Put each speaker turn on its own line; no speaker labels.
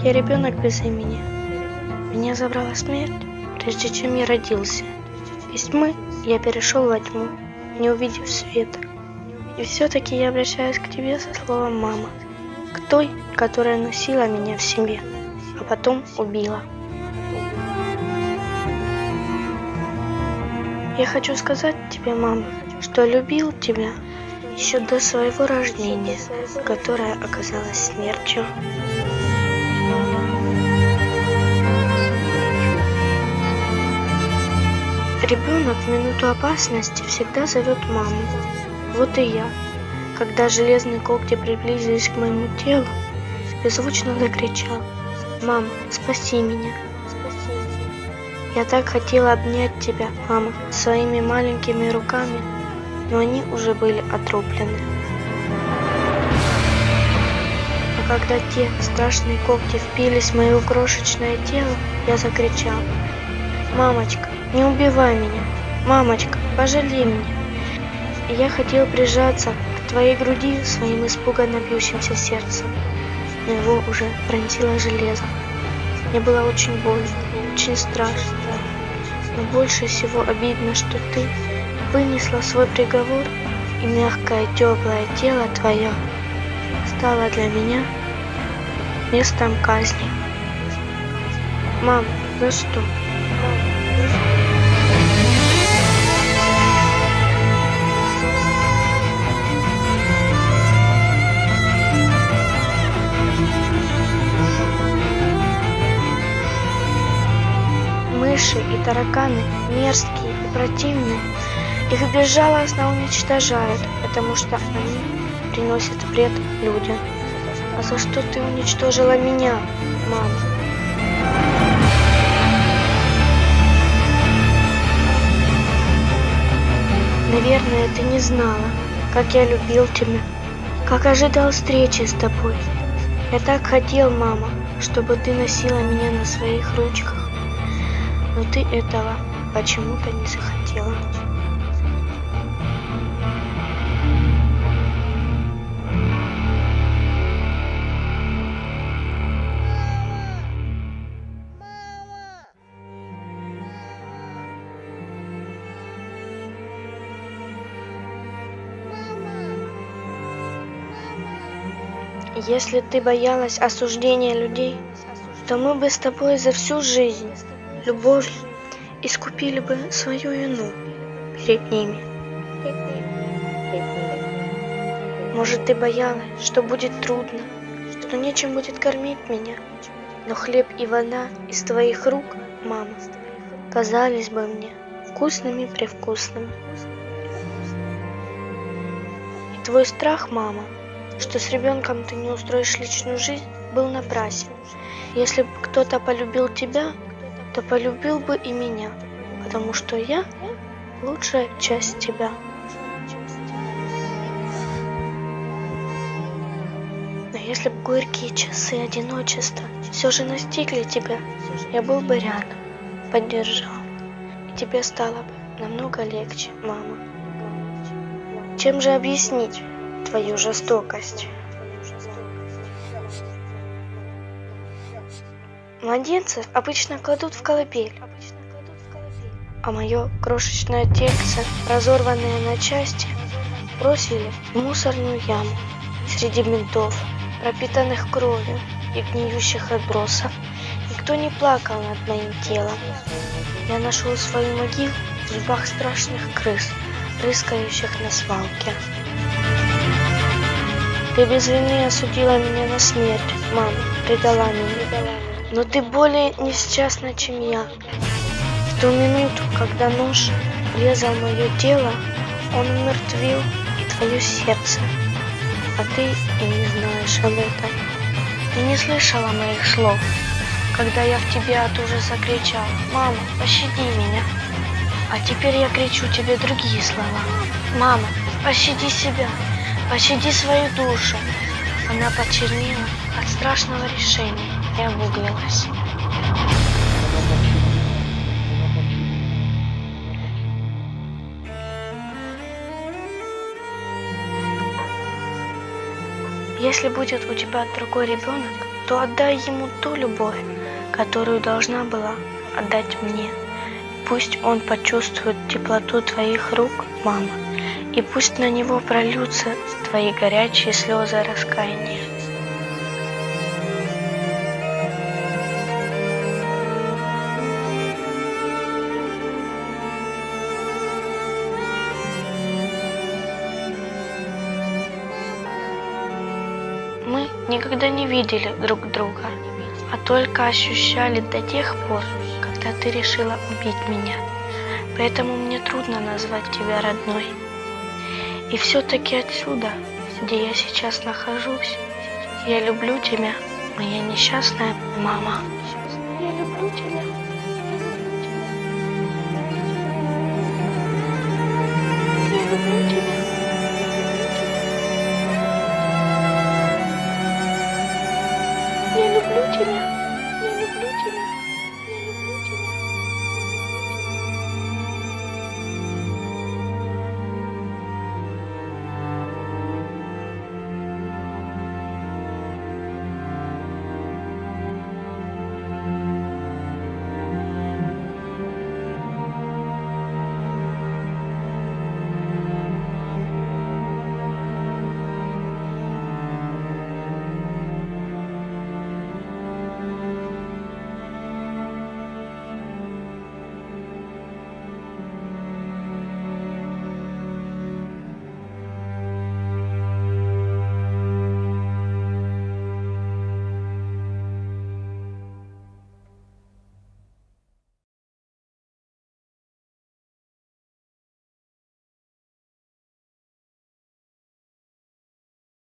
Я ребенок без имени. Меня забрала смерть, прежде чем я родился. Из тьмы я перешел во тьму, не увидев света. И все-таки я обращаюсь к тебе со словом «мама», к той, которая носила меня в себе, а потом убила. Я хочу сказать тебе, мама, что любил тебя еще до своего рождения, которое оказалось смертью. Ребенок в минуту опасности всегда зовет маму. Вот и я, когда железные когти приблизились к моему телу, беззвучно закричал: «Мам, спаси меня!» Я так хотела обнять тебя, мама, своими маленькими руками, но они уже были отрублены. А когда те страшные когти впились в мое крошечное тело, я закричал: «Мамочка, не убивай меня! Мамочка, пожалей меня!» И я хотел прижаться к твоей груди своим испуганно бьющимся сердцем, но его уже пронзило железо. Мне было очень больно, очень страшно, но больше всего обидно, что ты вынесла свой приговор, и мягкое теплое тело твое стало для меня местом казни. Мам, за что? Мыши и тараканы мерзкие и противные, их безжалостно уничтожают, потому что они приносят вред людям. А за что ты уничтожила меня, мама? Наверное, ты не знала, как я любил тебя, как ожидал встречи с тобой. Я так хотел, мама, чтобы ты носила меня на своих ручках. Но ты этого почему-то не захотела. Если ты боялась осуждения людей, то мы бы с тобой за всю жизнь любовью искупили бы свою вину перед ними. Может, ты боялась, что будет трудно, что нечем будет кормить меня, но хлеб и вода из твоих рук, мама, казались бы мне вкусными-привкусными. И твой страх, мама, что с ребенком ты не устроишь личную жизнь, был напрасен. Если бы кто-то полюбил тебя, то полюбил бы и меня, потому что я лучшая часть тебя. Но если бы горькие часы одиночества все же настигли тебя, я был бы рядом, поддержал, и тебе стало бы намного легче, мама. Чем же объяснить твою жестокость? Младенцев обычно кладут в колыбель, а мое крошечное тельце, разорванное на части, бросили в мусорную яму среди бинтов, пропитанных кровью и гниющих отбросов. Никто не плакал над моим телом. Я нашел свою могилу в зубах страшных крыс, рыскающих на свалке. Ты без вины осудила меня на смерть, мама, предала меня. Но ты более несчастна, чем я. В ту минуту, когда нож резал мое тело, он умертвил и твое сердце. А ты и не знаешь об этом. Ты не слышала моих слов, когда я в тебе от ужаса кричал: «Мама, пощади меня!» А теперь я кричу тебе другие слова: «Мама, пощади себя, пощади свою душу!» Она почернела от страшного решения и обуглилась. Если будет у тебя другой ребенок, то отдай ему ту любовь, которую должна была отдать мне. Пусть он почувствует теплоту твоих рук, мама, и пусть на него прольются твои горячие слезы раскаяния. Мы никогда не видели друг друга, а только ощущали до тех пор, когда ты решила убить меня. Поэтому мне трудно назвать тебя родной. И все-таки отсюда, где я сейчас нахожусь, я люблю тебя, моя несчастная мама. Я люблю тебя. Я люблю тебя. Я люблю тебя.